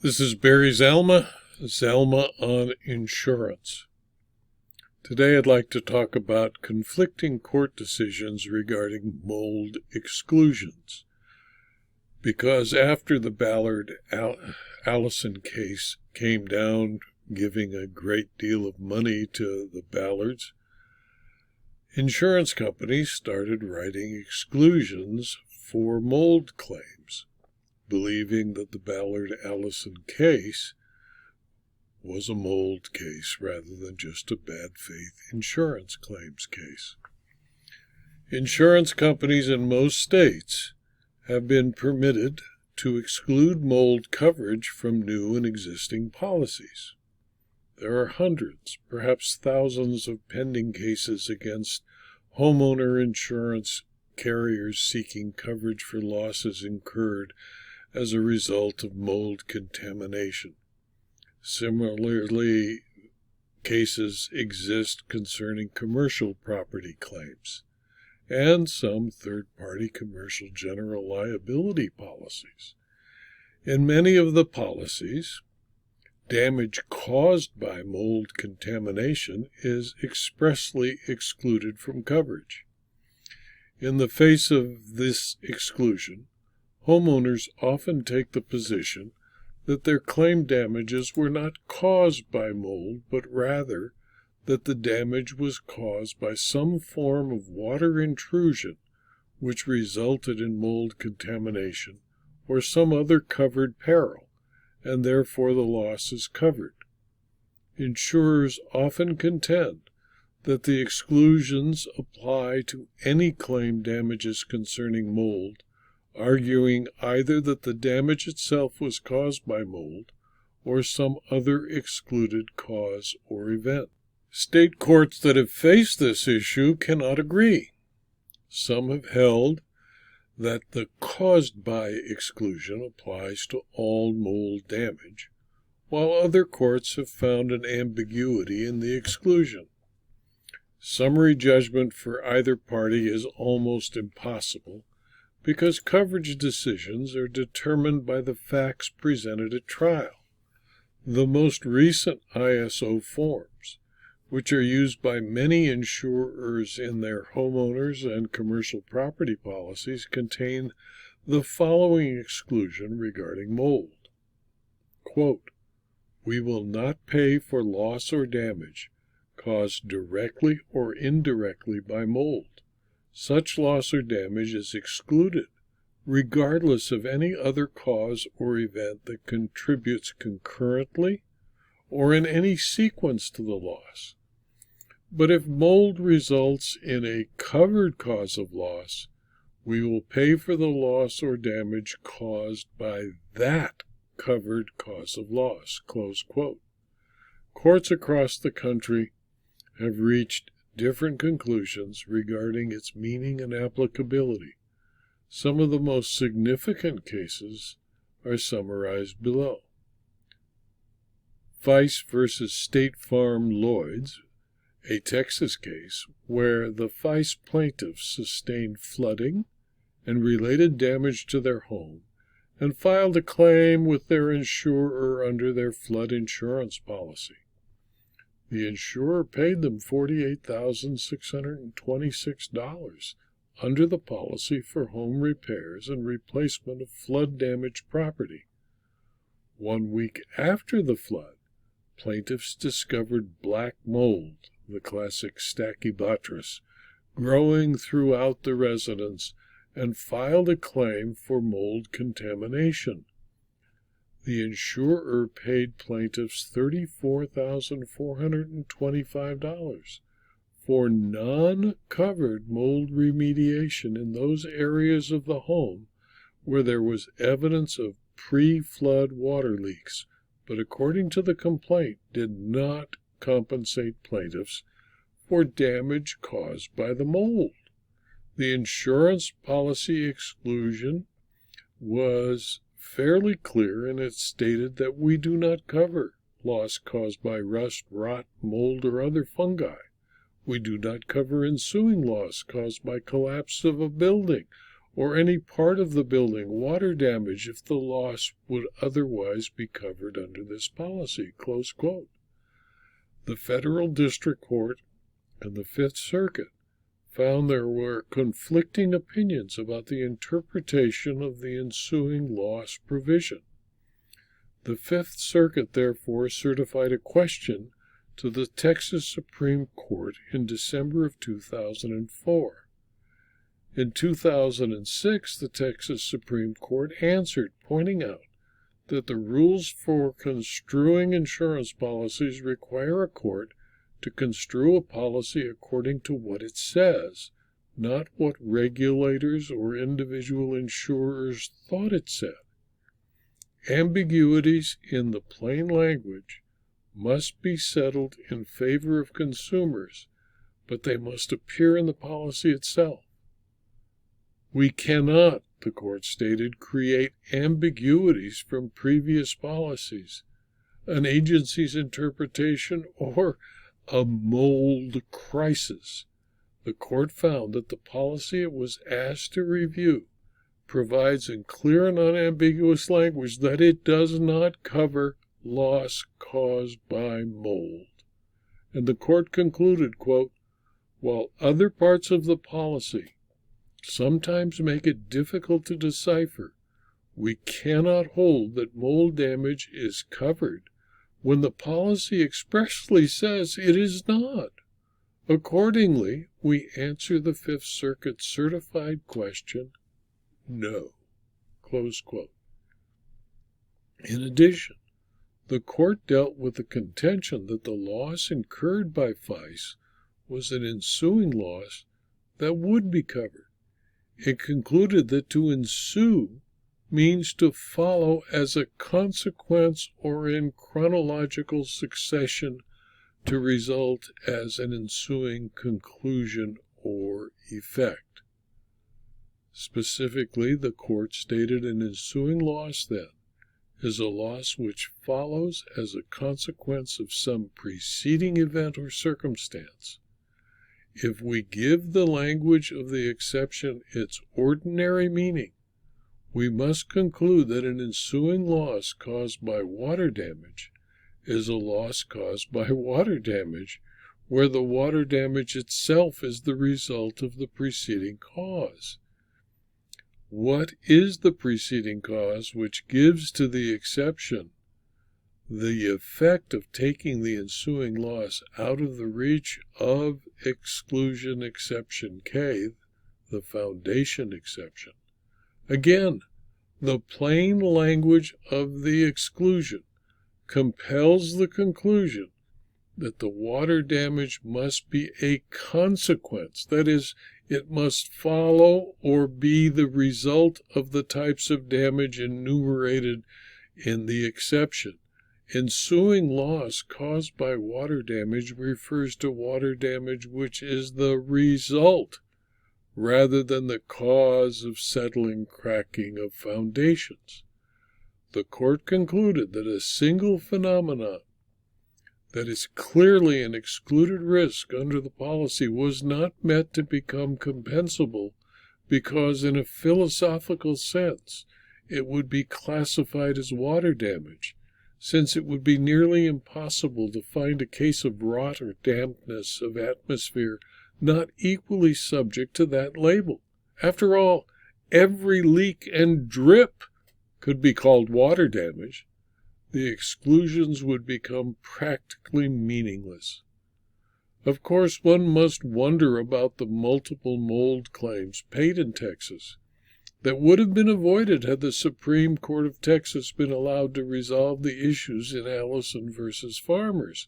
This is Barry Zalma on insurance. Today I'd like to talk about conflicting court decisions regarding mold exclusions. Because after the Ballard-Allison case came down, giving a great deal of money to the Ballards, insurance companies started writing exclusions for mold claims, believing that the Ballard-Allison case was a mold case rather than just a bad faith insurance claims case. Insurance companies in most states have been permitted to exclude mold coverage from new and existing policies. There are hundreds, perhaps thousands of pending cases against homeowner insurance carriers seeking coverage for losses incurred as a result of mold contamination. Similarly, cases exist concerning commercial property claims and some third-party commercial general liability policies. In many of the policies, damage caused by mold contamination is expressly excluded from coverage. In the face of this exclusion, homeowners often take the position that their claimed damages were not caused by mold, but rather that the damage was caused by some form of water intrusion which resulted in mold contamination or some other covered peril, and therefore the loss is covered. Insurers often contend that the exclusions apply to any claimed damages concerning mold, arguing either that the damage itself was caused by mold or some other excluded cause or event. State courts that have faced this issue cannot agree. Some have held that the caused by exclusion applies to all mold damage, while other courts have found an ambiguity in the exclusion. Summary judgment for either party is almost impossible, because coverage decisions are determined by the facts presented at trial. The most recent ISO forms, which are used by many insurers in their homeowners and commercial property policies, contain the following exclusion regarding mold. Quote, "We will not pay for loss or damage caused directly or indirectly by mold. Such loss or damage is excluded, regardless of any other cause or event that contributes concurrently or in any sequence to the loss. But if mold results in a covered cause of loss, we will pay for the loss or damage caused by that covered cause of loss." Close quote. Courts across the country have reached different conclusions regarding its meaning and applicability. Some of the most significant cases are summarized below. Vice versus State Farm Lloyds, a Texas case where the Vice plaintiffs sustained flooding and related damage to their home and filed a claim with their insurer under their flood insurance policy. The insurer paid them $48,626 under the policy for home repairs and replacement of flood-damaged property. 1 week after the flood, plaintiffs discovered black mold, the classic Stachybotrys, growing throughout the residence and filed a claim for mold contamination. The insurer paid plaintiffs $34,425 for non-covered mold remediation in those areas of the home where there was evidence of pre-flood water leaks, but according to the complaint did not compensate plaintiffs for damage caused by the mold. The insurance policy exclusion was fairly clear, and it stated that we do not cover loss caused by rust, rot, mold, or other fungi. We do not cover ensuing loss caused by collapse of a building or any part of the building water damage if the loss would otherwise be covered under this policy." Close quote. The Federal District Court and the Fifth Circuit found there were conflicting opinions about the interpretation of the ensuing loss provision. The Fifth Circuit therefore certified a question to the Texas Supreme Court in December of 2004. In 2006, the Texas Supreme Court answered, pointing out that the rules for construing insurance policies require a court to construe a policy according to what it says, not what regulators or individual insurers thought it said. Ambiguities in the plain language must be settled in favor of consumers, but they must appear in the policy itself. "We cannot," the court stated, "create ambiguities from previous policies, an agency's interpretation, or a mold crisis." The court found that the policy it was asked to review provides in clear and unambiguous language that it does not cover loss caused by mold. And the court concluded, quote, "While other parts of the policy sometimes make it difficult to decipher, we cannot hold that mold damage is covered when the policy expressly says it is not. Accordingly, we answer the Fifth Circuit certified question, no." Close quote. In addition, the court dealt with the contention that the loss incurred by FICE was an ensuing loss that would be covered. It concluded that to ensue means to follow as a consequence or in chronological succession, to result as an ensuing conclusion or effect. Specifically, the court stated an ensuing loss, then, is a loss which follows as a consequence of some preceding event or circumstance. If we give the language of the exception its ordinary meaning, we must conclude that an ensuing loss caused by water damage is a loss caused by water damage, where the water damage itself is the result of the preceding cause. What is the preceding cause which gives to the exception the effect of taking the ensuing loss out of the reach of exclusion exception K, the foundation exception? Again, the plain language of the exclusion compels the conclusion that the water damage must be a consequence, that is, it must follow or be the result of the types of damage enumerated in the exception. Ensuing loss caused by water damage refers to water damage which is the result, rather than the cause of settling cracking of foundations. The court concluded that a single phenomenon that is clearly an excluded risk under the policy was not meant to become compensable because, in a philosophical sense, it would be classified as water damage, since it would be nearly impossible to find a case of rot or dampness of atmosphere not equally subject to that label. After all, every leak and drip could be called water damage. The exclusions would become practically meaningless. Of course, one must wonder about the multiple mold claims paid in Texas that would have been avoided had the Supreme Court of Texas been allowed to resolve the issues in Allison versus Farmers,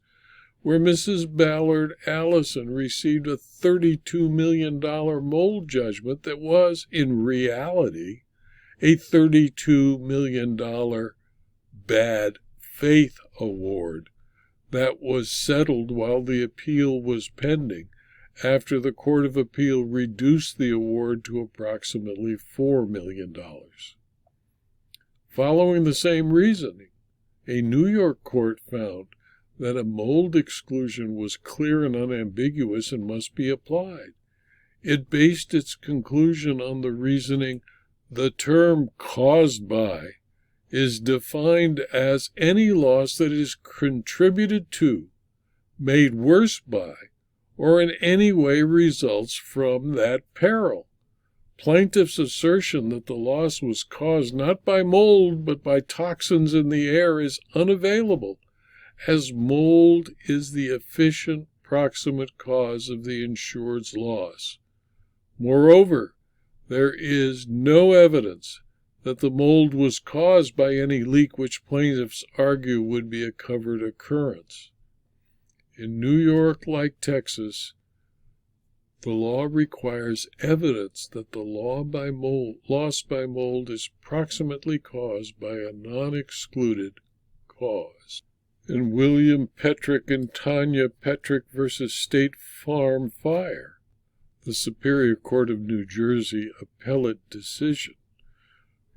where Mrs. Ballard Allison received a $32 million mold judgment that was, in reality, a $32 million bad faith award that was settled while the appeal was pending, after the Court of Appeal reduced the award to approximately $4 million. Following the same reasoning, a New York court found that a mold exclusion was clear and unambiguous and must be applied. It based its conclusion on the reasoning the term caused by is defined as any loss that is contributed to, made worse by, or in any way results from that peril. Plaintiff's assertion that the loss was caused not by mold but by toxins in the air is unavailable, as mold is the efficient proximate cause of the insured's loss. Moreover, there is no evidence that the mold was caused by any leak which plaintiffs argue would be a covered occurrence. In New York, like Texas, the law requires evidence that the loss by mold is proximately caused by a non-excluded cause. In William Petrick and Tanya Petrick v. State Farm Fire, the Superior Court of New Jersey appellate decision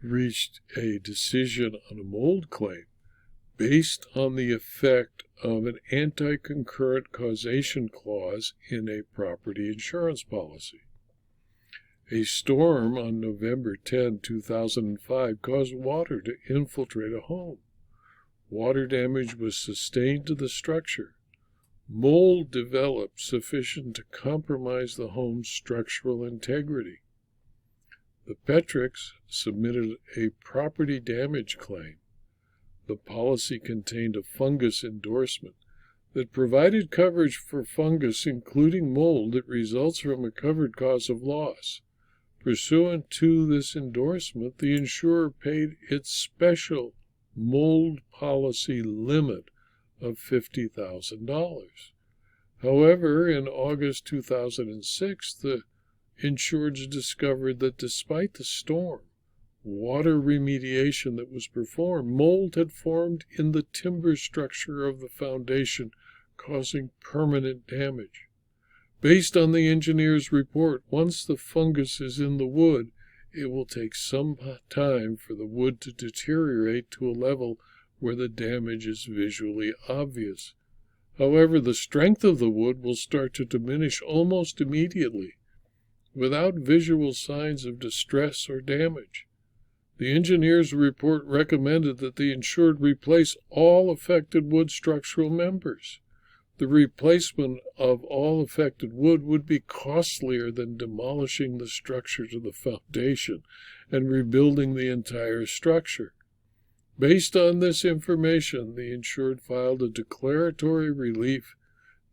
reached a decision on a mold claim based on the effect of an anti-concurrent causation clause in a property insurance policy. A storm on November 10, 2005 caused water to infiltrate a home. Water damage was sustained to the structure. Mold developed sufficient to compromise the home's structural integrity. The Petricks submitted a property damage claim. The policy contained a fungus endorsement that provided coverage for fungus, including mold, that results from a covered cause of loss. Pursuant to this endorsement, the insurer paid its special mold policy limit of $50,000. However, in August 2006, the insureds discovered that despite the storm, water remediation that was performed, mold had formed in the timber structure of the foundation, causing permanent damage. Based on the engineer's report, once the fungus is in the wood, it will take some time for the wood to deteriorate to a level where the damage is visually obvious. However, the strength of the wood will start to diminish almost immediately, without visual signs of distress or damage. The engineer's report recommended that the insured replace all affected wood structural members. The replacement of all affected wood would be costlier than demolishing the structure to the foundation and rebuilding the entire structure. Based on this information, the insured filed a declaratory relief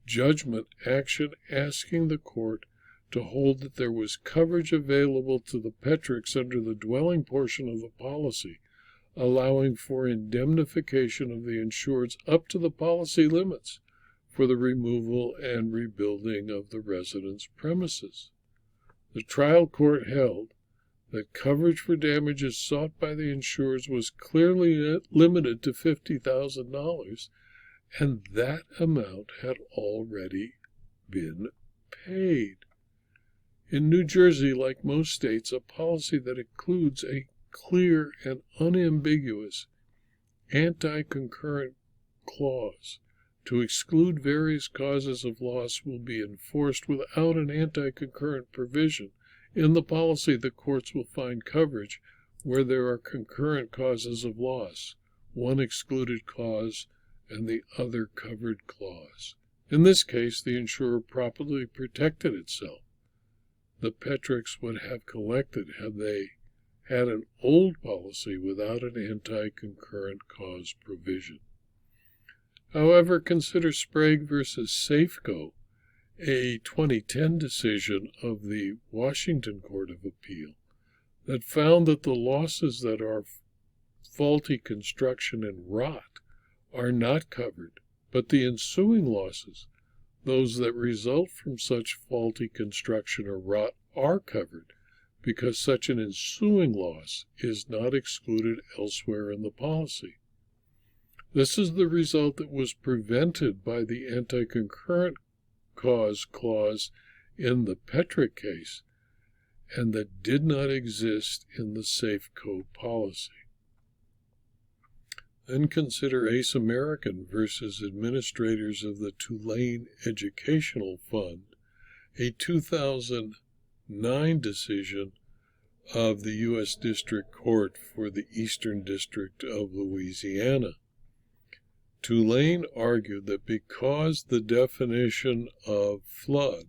judgment action asking the court to hold that there was coverage available to the Petricks under the dwelling portion of the policy, allowing for indemnification of the insureds up to the policy limits for the removal and rebuilding of the resident's premises. The trial court held that coverage for damages sought by the insurers was clearly limited to $50,000, and that amount had already been paid. In New Jersey, like most states, a policy that includes a clear and unambiguous anti-concurrent clause to exclude various causes of loss will be enforced without an anti-concurrent provision. In the policy, the courts will find coverage where there are concurrent causes of loss, one excluded clause and the other covered clause. In this case, the insurer properly protected itself. The Petricks would have collected had they had an old policy without an anti-concurrent cause provision. However, consider Sprague v. Safego, a 2010 decision of the Washington Court of Appeal that found that the losses that are faulty construction and rot are not covered, but the ensuing losses, those that result from such faulty construction or rot, are covered because such an ensuing loss is not excluded elsewhere in the policy. This is the result that was prevented by the anti-concurrent cause clause in the Petrick case and that did not exist in the Safeco policy. Then consider Ace American versus administrators of the Tulane Educational Fund, a 2000 2009 decision of the U.S. District Court for the Eastern District of Louisiana. Tulane argued that because the definition of flood,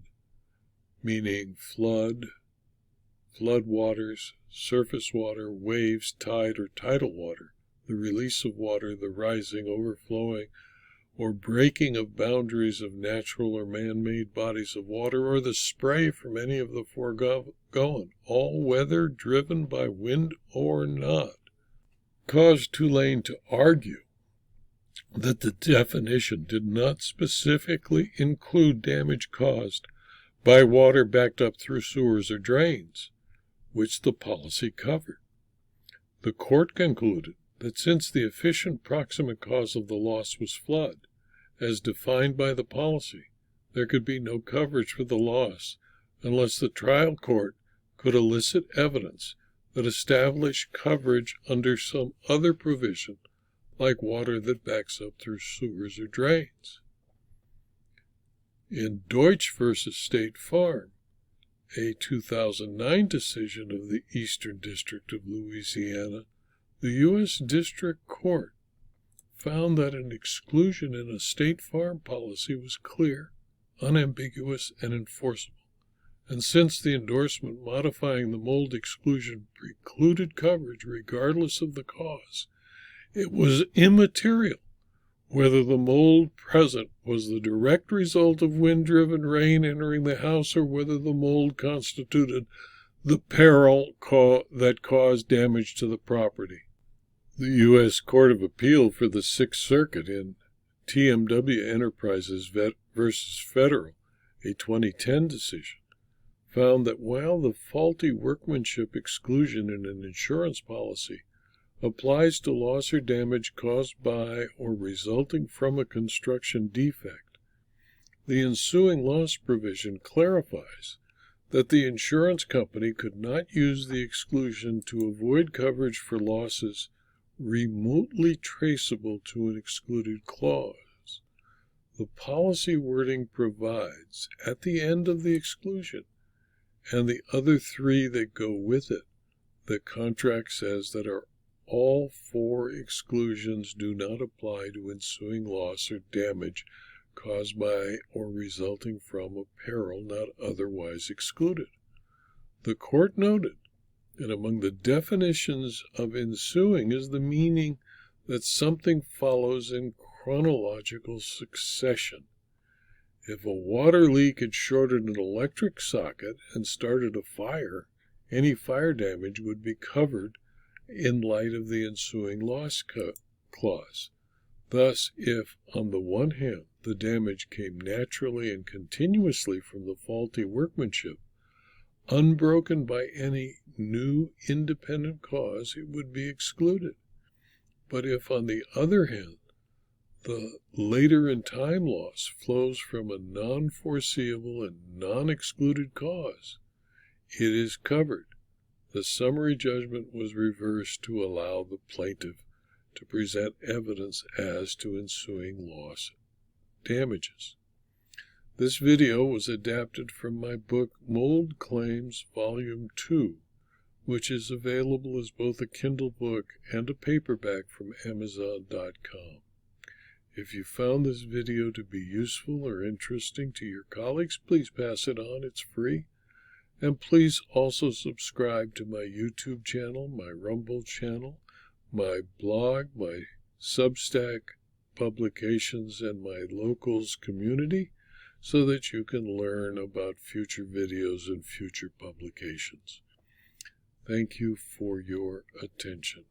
meaning flood, floodwaters, surface water, waves, tide, or tidal water, the release of water, the rising, overflowing, or breaking of boundaries of natural or man-made bodies of water, or the spray from any of the foregoing, all whether driven by wind or not, caused Tulane to argue that the definition did not specifically include damage caused by water backed up through sewers or drains, which the policy covered. The court concluded that since the efficient proximate cause of the loss was flood, as defined by the policy, there could be no coverage for the loss unless the trial court could elicit evidence that established coverage under some other provision, like water that backs up through sewers or drains. In Deutsche versus State Farm, a 2009 decision of the Eastern District of Louisiana, the U.S. District Court found that an exclusion in a State Farm policy was clear, unambiguous, and enforceable. And since the endorsement modifying the mold exclusion precluded coverage regardless of the cause, it was immaterial whether the mold present was the direct result of wind-driven rain entering the house or whether the mold constituted the peril that caused damage to the property. The U.S. Court of Appeal for the Sixth Circuit in TMW Enterprises versus Federal, a 2010 decision, found that while the faulty workmanship exclusion in an insurance policy applies to loss or damage caused by or resulting from a construction defect, the ensuing loss provision clarifies that the insurance company could not use the exclusion to avoid coverage for losses remotely traceable to an excluded clause. The policy wording provides, at the end of the exclusion, and the other three that go with it, the contract says that all four exclusions do not apply to ensuing loss or damage caused by or resulting from a peril not otherwise excluded. The court noted that among the definitions of ensuing is the meaning that something follows in chronological succession. If a water leak had shorted an electric socket and started a fire, any fire damage would be covered in light of the ensuing loss clause. Thus, if, on the one hand, the damage came naturally and continuously from the faulty workmanship, unbroken by any new independent cause, it would be excluded. But if, on the other hand, the later in time loss flows from a non-foreseeable and non-excluded cause, it is covered. The summary judgment was reversed to allow the plaintiff to present evidence as to ensuing loss damages. This video was adapted from my book Mold Claims Volume 2, which is available as both a Kindle book and a paperback from Amazon.com. If you found this video to be useful or interesting to your colleagues, please pass it on. It's free. And please also subscribe to my YouTube channel, my Rumble channel, my blog, my Substack publications, and my locals community so that you can learn about future videos and future publications. Thank you for your attention.